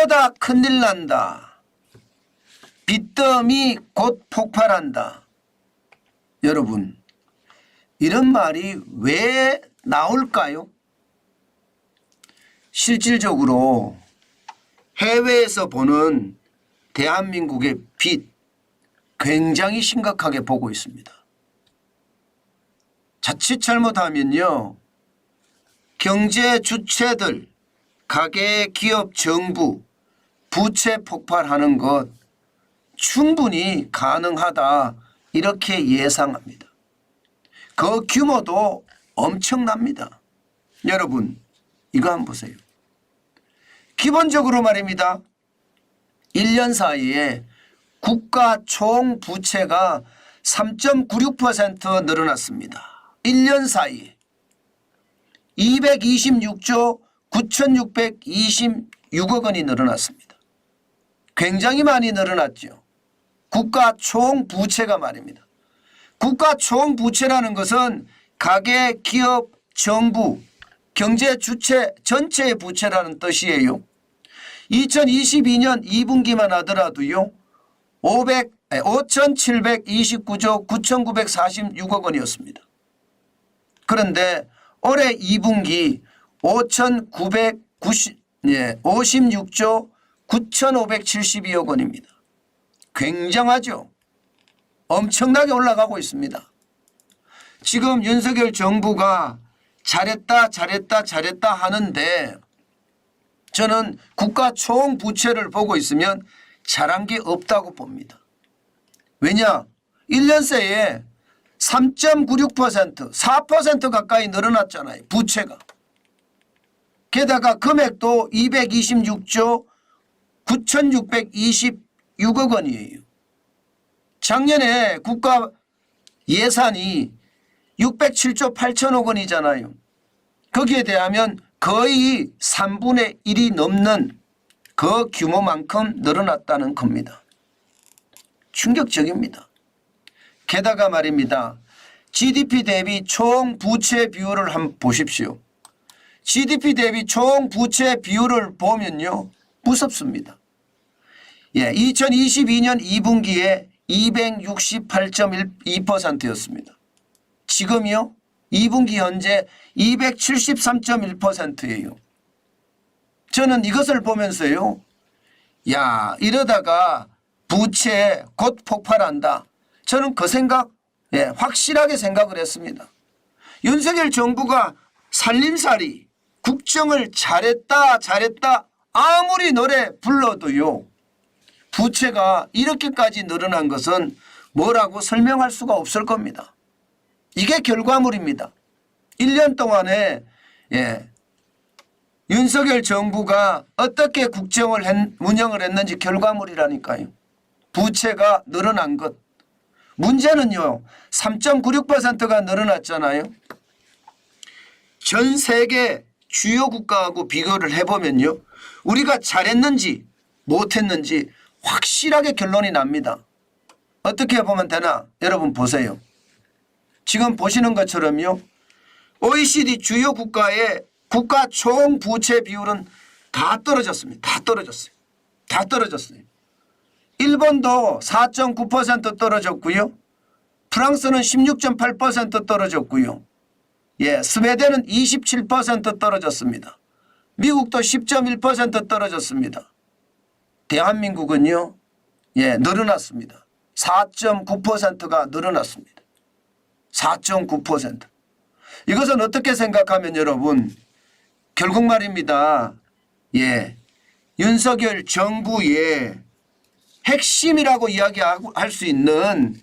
이러다 큰일 난다. 빚더미 곧 폭발한다. 여러분, 이런 말이 왜 나올까요? 실질적으로 해외에서 보는 대한민국의 빚 굉장히 심각하게 보고 있습니다. 자칫 잘못하면요, 경제 주체들, 가계, 기업, 정부, 부채 폭발하는 것 충분히 가능하다 이렇게 예상합니다. 그 규모도 엄청납니다. 여러분, 이거 한번 보세요. 기본적으로 말입니다. 1년 사이에 국가 총 부채가 3.96% 늘어났습니다. 1년 사이에 226조 9,626억 원이 늘어났습니다. 굉장히 많이 늘어났죠. 국가 총 부채가 말입니다. 국가 총 부채라는 것은 가계, 기업, 정부, 경제 주체 전체의 부채라는 뜻이에요. 2022년 2분기만 하더라도요. 5,729조 9,946억 원이었습니다. 그런데 올해 2분기 5,956조 9,572억 원입니다. 굉장하죠. 엄청나게 올라가고 있습니다. 지금 윤석열 정부가 잘했다 하는데 저는 국가 총 부채를 보고 있으면 잘한 게 없다고 봅니다. 왜냐? 1년 새에 3.96% 4% 가까이 늘어났잖아요. 부채가. 게다가 금액도 226조 9,626억 원이에요. 작년에 국가 예산이 607조 8천억 원이잖아요. 거기에 대하면 거의 3분의 1이 넘는 그 규모만큼 늘어났다는 겁니다. 충격적입니다. 게다가 말입니다. GDP 대비 총 부채 비율을 한번 보십시오. GDP 대비 총 부채 비율을 보면요. 무섭습니다. 2022년 2분기에 268.2%였습니다. 지금요. 2분기 현재 273.1%예요. 저는 이것을 보면서요. 야, 이러다가 부채 곧 폭발한다. 저는 그 생각 확실하게 생각을 했습니다. 윤석열 정부가 살림살이 국정을 잘했다 아무리 노래 불러도요. 부채가 이렇게까지 늘어난 것은 뭐라고 설명할 수가 없을 겁니다. 이게 결과물입니다. 1년 동안에 윤석열 정부가 어떻게 국정을 운영을 했는지 결과물이라니까요. 부채가 늘어난 것. 문제는요. 3.96%가 늘어났잖아요. 전 세계 주요 국가하고 비교를 해보면요. 우리가 잘했는지 못했는지 확실하게 결론이 납니다. 어떻게 보면 되나? 여러분 보세요. 지금 보시는 것처럼요. OECD 주요 국가의 국가 총 부채 비율은 다 떨어졌습니다. 다 떨어졌어요. 일본도 4.9% 떨어졌고요. 프랑스는 16.8% 떨어졌고요. 스웨덴은 27% 떨어졌습니다. 미국도 10.1% 떨어졌습니다. 대한민국은요. 늘어났습니다. 4.9%가 늘어났습니다. 4.9%. 이것은 어떻게 생각하면 여러분 결국 말입니다. 윤석열 정부의 핵심이라고 이야기할 수 있는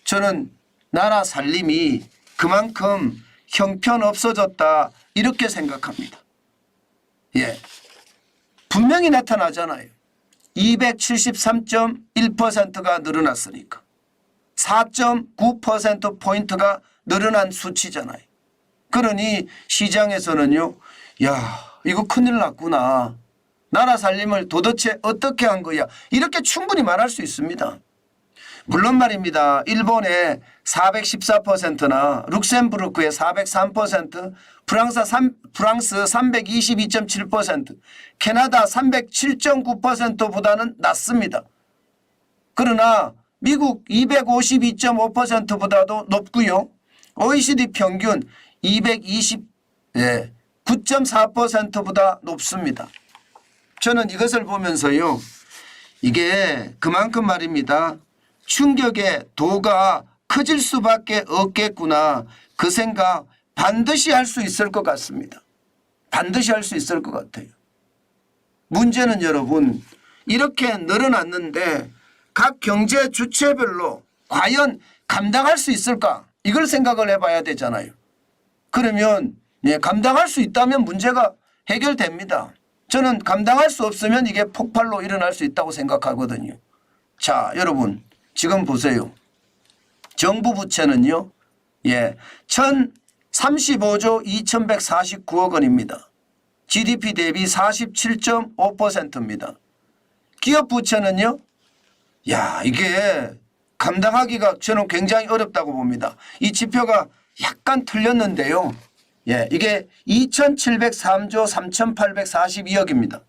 저는 나라 살림이 그만큼 형편없어졌다 이렇게 생각합니다. 분명히 나타나잖아요. 273.1%가 늘어났으니까 4.9%포인트가 늘어난 수치잖아요. 그러니 시장에서는요. 야, 이거 큰일 났구나. 나라 살림을 도대체 어떻게 한 거야. 이렇게 충분히 말할 수 있습니다. 물론 말입니다. 일본의 414%나 룩셈부르크의 403%, 프랑스 322.7%, 캐나다 307.9%보다는 낮습니다. 그러나 미국 252.5%보다도 높고요. OECD 평균 229.4%보다 높습니다. 저는 이것을 보면서요. 이게 그만큼 말입니다. 충격의 도가 커질 수밖에 없겠구나. 그 생각 반드시 할 수 있을 것 같습니다. 반드시 할 수 있을 것 같아요. 문제는 여러분 이렇게 늘어났는데 각 경제 주체별로 과연 감당할 수 있을까? 이걸 생각을 해봐야 되잖아요. 그러면 감당할 수 있다면 문제가 해결됩니다. 저는 감당할 수 없으면 이게 폭발로 일어날 수 있다고 생각하거든요. 자, 여러분 지금 보세요. 정부 부채는요. 1035조 2149억 원입니다. GDP 대비 47.5%입니다. 기업 부채는요. 이게 감당하기가 저는 굉장히 어렵다고 봅니다. 이 지표가 약간 틀렸는데요. 이게 2703조 3842억입니다.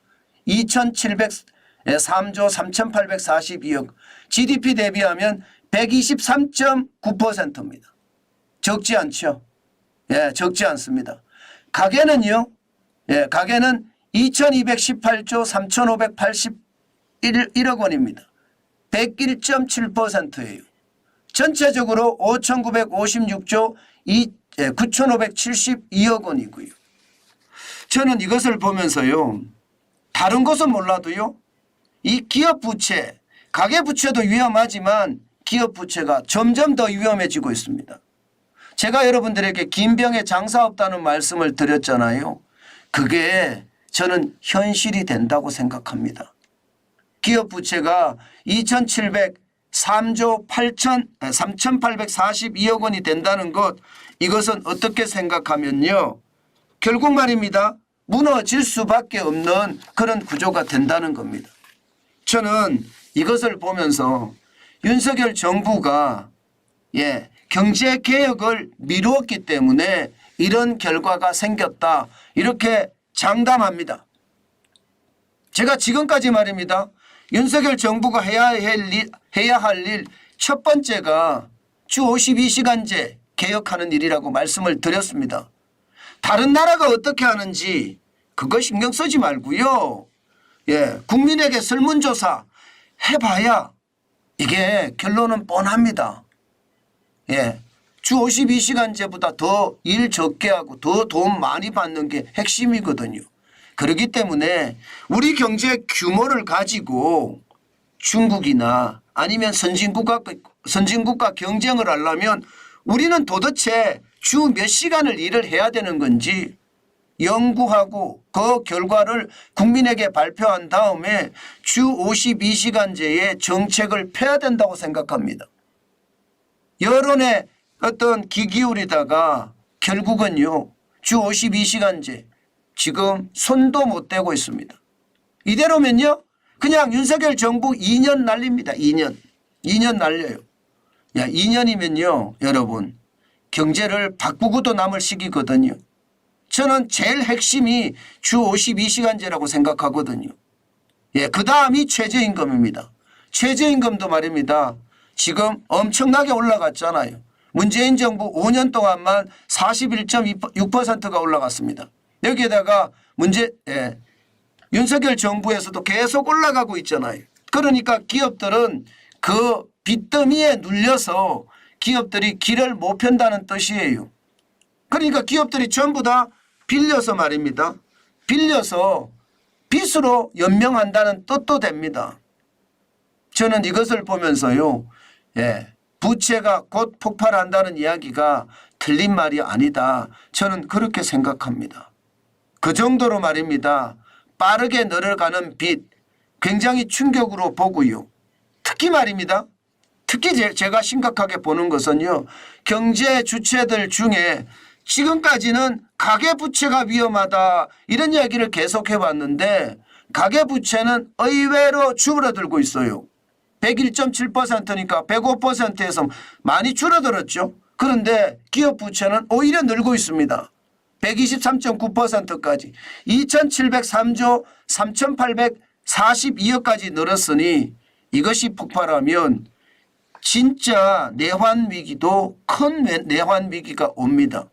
2703조 3842억. GDP 대비하면 123.9%입니다. 적지 않죠? 적지 않습니다. 가계는요. 가계는 2218조 3581억 원입니다. 101.7%예요. 전체적으로 5956조 9572억 원이고요. 저는 이것을 보면서요. 다른 것은 몰라도요. 이 기업 부채, 가계 부채도 위험하지만 기업 부채가 점점 더 위험해지고 있습니다. 제가 여러분들에게 긴 병에 장사 없다는 말씀을 드렸잖아요. 그게 저는 현실이 된다고 생각합니다. 기업 부채가 2703조 3842억 원이 된다는 것, 이것은 어떻게 생각하면요. 결국 말입니다. 무너질 수밖에 없는 그런 구조가 된다는 겁니다. 저는 이것을 보면서 윤석열 정부가 경제개혁을 미루었기 때문에 이런 결과가 생겼다. 이렇게 장담합니다. 제가 지금까지 말입니다. 윤석열 정부가 해야 할 일 첫 번째가 주 52시간제 개혁하는 일이라고 말씀을 드렸습니다. 다른 나라가 어떻게 하는지 그거 신경 쓰지 말고요. 국민에게 설문조사 해봐야 이게 결론은 뻔합니다. 주 52시간제보다 더 일 적게 하고 더 돈 많이 받는 게 핵심이거든요. 그렇기 때문에 우리 경제 규모를 가지고 중국이나 아니면 선진국과 경쟁을 하려면 우리는 도대체 주 몇 시간을 일을 해야 되는 건지 연구하고 그 결과를 국민에게 발표한 다음에 주 52시간제의 정책을 펴야 된다고 생각합니다. 여론에 어떤 귀 기울이다가 결국은요. 주 52시간제 지금 손도 못 대고 있습니다. 이대로면요. 그냥 윤석열 정부 2년 날립니다. 2년 날려요. 2년이면요. 여러분 경제를 바꾸고도 남을 시기거든요. 저는 제일 핵심이 주 52시간제라고 생각하거든요. 그 다음이 최저임금입니다. 최저임금도 말입니다. 지금 엄청나게 올라갔잖아요. 문재인 정부 5년 동안만 41.6%가 올라갔습니다. 여기에다가 윤석열 정부에서도 계속 올라가고 있잖아요. 그러니까 기업들은 그 빚더미에 눌려서 기업들이 길을 못 편다는 뜻이에요. 그러니까 기업들이 전부 다 빌려서 말입니다. 빌려서 빚으로 연명한다는 뜻도 됩니다. 저는 이것을 보면서요. 부채가 곧 폭발한다는 이야기가 틀린 말이 아니다. 저는 그렇게 생각합니다. 그 정도로 말입니다. 빠르게 늘어가는 빚 굉장히 충격으로 보고요. 특히 말입니다. 특히 제가 심각하게 보는 것은요. 경제 주체들 중에 지금까지는 가계부채가 위험하다 이런 이야기를 계속해 왔는데 가계부채는 의외로 줄어들고 있어요. 101.7%니까 105%에서 많이 줄어들었죠. 그런데 기업 부채는 오히려 늘고 있습니다. 123.9%까지 2,703조 3,842억까지 늘었으니 이것이 폭발하면 진짜 내환 위기도 큰 내환 위기가 옵니다.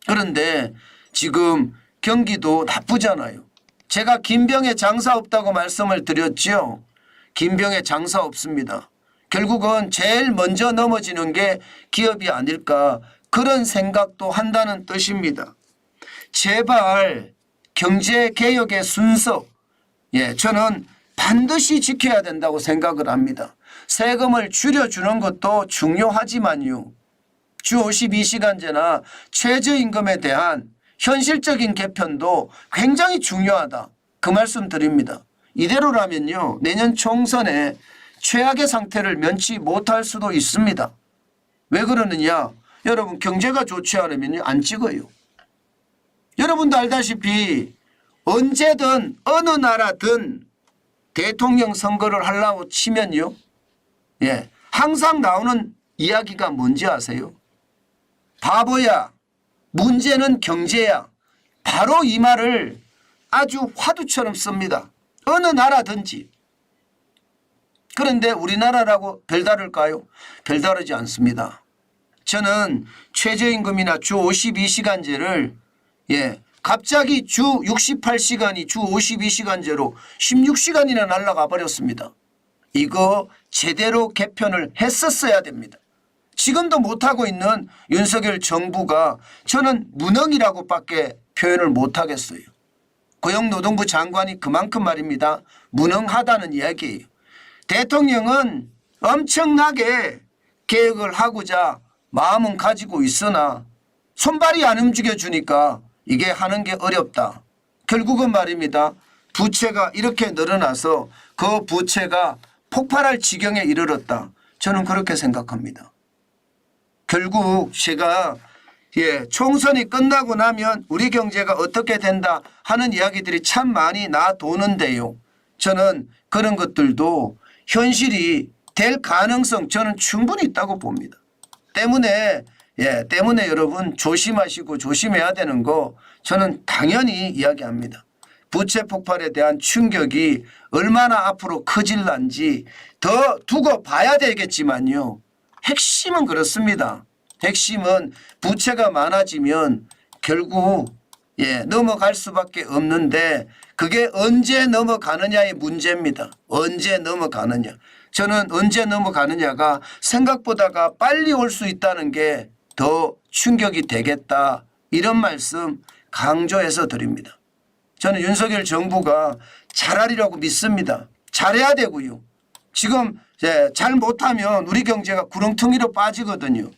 그런데 지금 경기도 나쁘잖아요. 제가 김병에 장사 없다고 말씀을 드렸죠. 김병에 장사 없습니다. 결국은 제일 먼저 넘어지는 게 기업이 아닐까 그런 생각도 한다는 뜻입니다. 제발 경제개혁의 순서 저는 반드시 지켜야 된다고 생각을 합니다. 세금을 줄여주는 것도 중요하지만요. 주 52시간제나 최저임금에 대한 현실적인 개편도 굉장히 중요하다. 그 말씀 드립니다. 이대로라면요. 내년 총선에 최악의 상태를 면치 못할 수도 있습니다. 왜 그러느냐. 여러분 경제가 좋지 않으면 안 찍어요. 여러분도 알다시피 언제든 어느 나라든 대통령 선거를 하려고 치면요. 항상 나오는 이야기가 뭔지 아세요? 바보야. 문제는 경제야. 바로 이 말을 아주 화두처럼 씁니다. 어느 나라든지. 그런데 우리나라라고 별다를까요? 별다르지 않습니다. 저는 최저임금이나 주 52시간제를 갑자기 주 68시간이 주 52시간제로 16시간이나 날아가 버렸습니다. 이거 제대로 개편을 했었어야 됩니다. 지금도 못하고 있는 윤석열 정부가 저는 무능이라고밖에 표현을 못하겠어요. 고용노동부 장관이 그만큼 말입니다. 무능하다는 이야기예요. 대통령은 엄청나게 개혁을 하고자 마음은 가지고 있으나 손발이 안 움직여주니까 이게 하는 게 어렵다. 결국은 말입니다. 부채가 이렇게 늘어나서 그 부채가 폭발할 지경에 이르렀다. 저는 그렇게 생각합니다. 결국 제가 총선이 끝나고 나면 우리 경제가 어떻게 된다 하는 이야기들이 참 많이 나도는데요. 저는 그런 것들도 현실이 될 가능성 저는 충분히 있다고 봅니다. 때문에 여러분 조심하시고 조심해야 되는 거 저는 당연히 이야기합니다. 부채 폭발에 대한 충격이 얼마나 앞으로 커질런지 더 두고 봐야 되겠지만요. 핵심은 그렇습니다. 핵심은 부채가 많아지면 결국 넘어갈 수밖에 없는데 그게 언제 넘어가느냐의 문제입니다. 언제 넘어가느냐. 저는 언제 넘어가느냐가 생각보다가 빨리 올 수 있다는 게 더 충격이 되겠다. 이런 말씀 강조해서 드립니다. 저는 윤석열 정부가 잘하리라고 믿습니다. 잘해야 되고요. 지금 잘 못하면 우리 경제가 구렁텅이로 빠지거든요.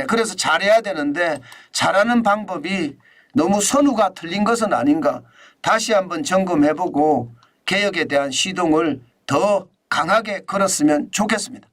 그래서 잘해야 되는데 잘하는 방법이 너무 선우가 틀린 것은 아닌가. 다시 한번 점검해보고 개혁에 대한 시동을 더 강하게 걸었으면 좋겠습니다.